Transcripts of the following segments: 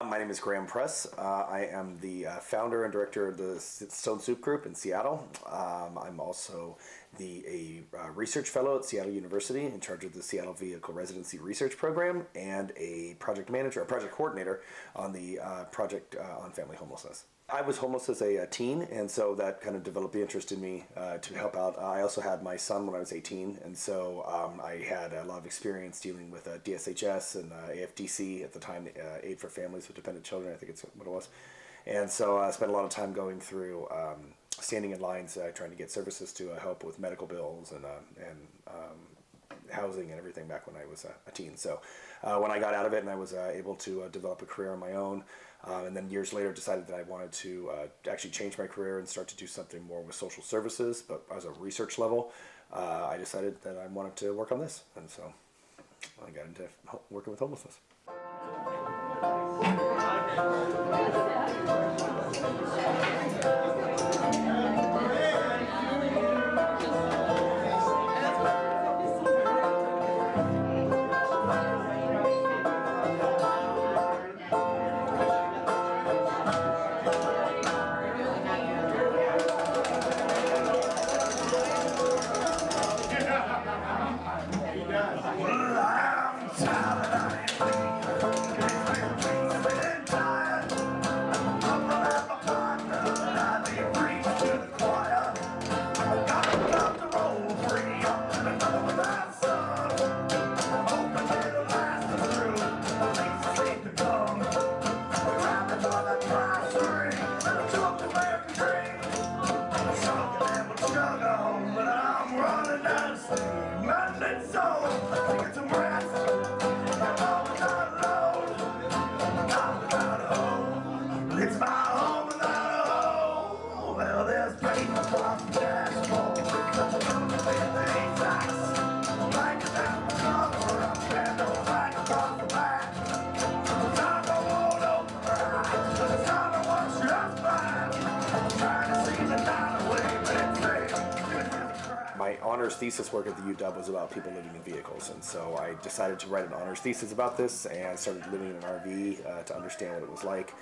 My name is Graham Press. I am the founder and director of the Stone Soup Group in Seattle. I'm also a research fellow at Seattle University in charge of the Seattle Vehicle Residency Research Program and a project manager, a project coordinator on the project on family homelessness. I was homeless as a teen, and so that kind of developed the interest in me to help out. I also had my son when I was 18, and so I had a lot of experience dealing with DSHS and AFDC at the time, Aid for Families with Dependent Children, I think it's what it was. And so I spent a lot of time going through standing in lines trying to get services to help with medical bills and housing and everything back when I was a teen. So when I got out of it and I was able to develop a career on my own, and then years later decided that I wanted to actually change my career and start to do something more with social services, but as a research level, I decided that I wanted to work on this, and so I got into working with homelessness. My honors thesis work at the UW was about people living in vehicles, and so I decided to write an honors thesis about this and started living in an RV to understand what it was like,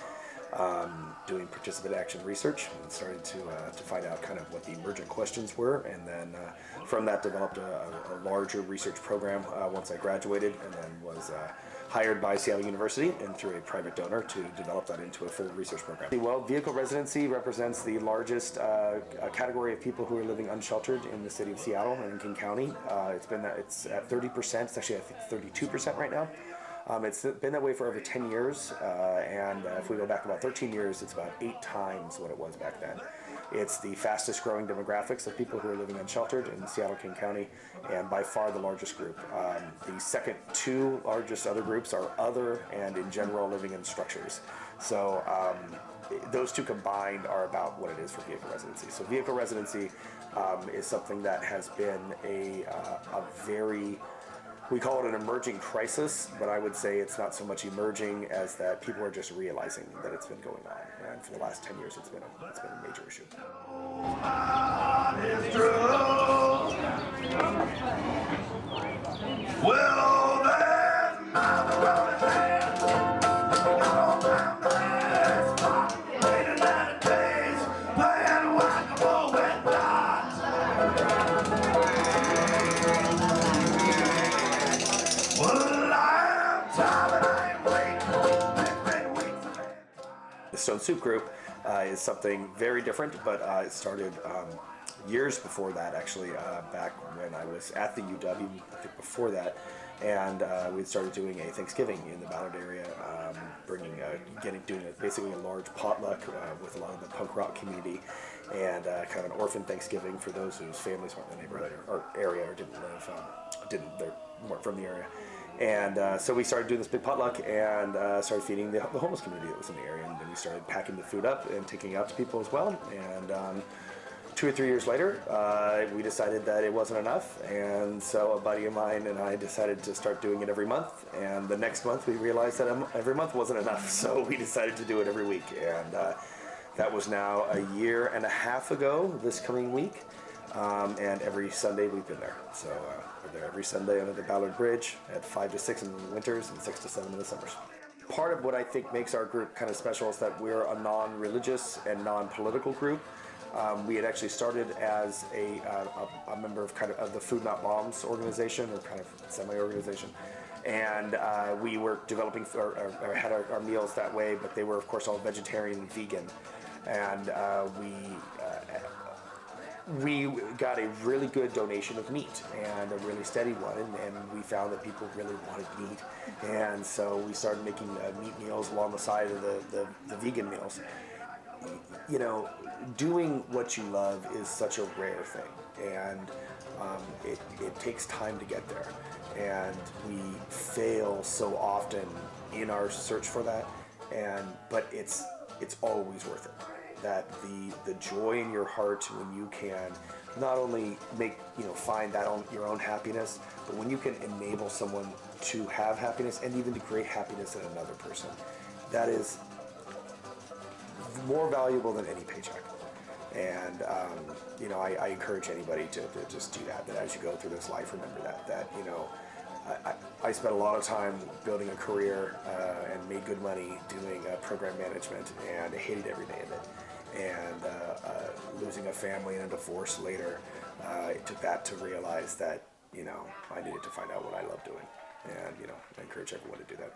doing participant action research, and started to find out kind of what the emergent questions were, and then from that developed a larger research program once I graduated, and then was hired by Seattle University and through a private donor to develop that into a full research program. Well, vehicle residency represents the largest category of people who are living unsheltered in the city of Seattle and in King County. It's at 30%. It's actually I think 32% right now. It's been that way for over 10 years, and if we go back about 13 years, it's about 8 times what it was back then. It's the fastest growing demographics of people who are living unsheltered in Seattle, King County, and by far the largest group. The second 2 largest other groups are other and in general living in structures. So those 2 combined are about what it is for vehicle residency. So vehicle residency is something that has been a very, we call it an emerging crisis, but I would say it's not so much emerging as that people are just realizing that it's been going on. And for the last 10 years, it's been a major issue. The Stone Soup Group is something very different, but it started years before that, actually, back when I was at the UW, I think before that, and we started doing a Thanksgiving in the Ballard area, doing basically a large potluck with a lot of the punk rock community, and kind of an orphan Thanksgiving for those whose families weren't in the neighborhood or area or they weren't from the area. And so we started doing this big potluck and started feeding the homeless community that was in the area. And then we started packing the food up and taking it out to people as well. And 2 or 3 years later, we decided that it wasn't enough. And so a buddy of mine and I decided to start doing it every month. And the next month we realized that every month wasn't enough. So we decided to do it every week. And that was now a year and a half ago this coming week. And every Sunday we've been there. So we're there every Sunday under the Ballard Bridge at 5 to 6 in the winters and 6 to 7 in the summers. part of what I think makes our group kind of special is that we're a non-religious and non-political group. We had actually started as a member of of the Food Not Bombs organization, or kind of semi-organization, and we were developing or had our meals that way, but they were of course all vegetarian and vegan, and we got a really good donation of meat, and a really steady one, and we found that people really wanted meat, and so we started making meat meals along the side of the vegan meals. You know, doing what you love is such a rare thing, and it takes time to get there, and we fail so often in our search for that, but it's always worth it. That the joy in your heart when you can not only find your own happiness, but when you can enable someone to have happiness and even to create happiness in another person, that is more valuable than any paycheck. And I encourage anybody to just do that. That as you go through this life, remember that I spent a lot of time building a career and made good money doing program management, and I hated every day of it. And losing a family and a divorce later, it took that to realize that I needed to find out what I love doing. And I encourage everyone to do that.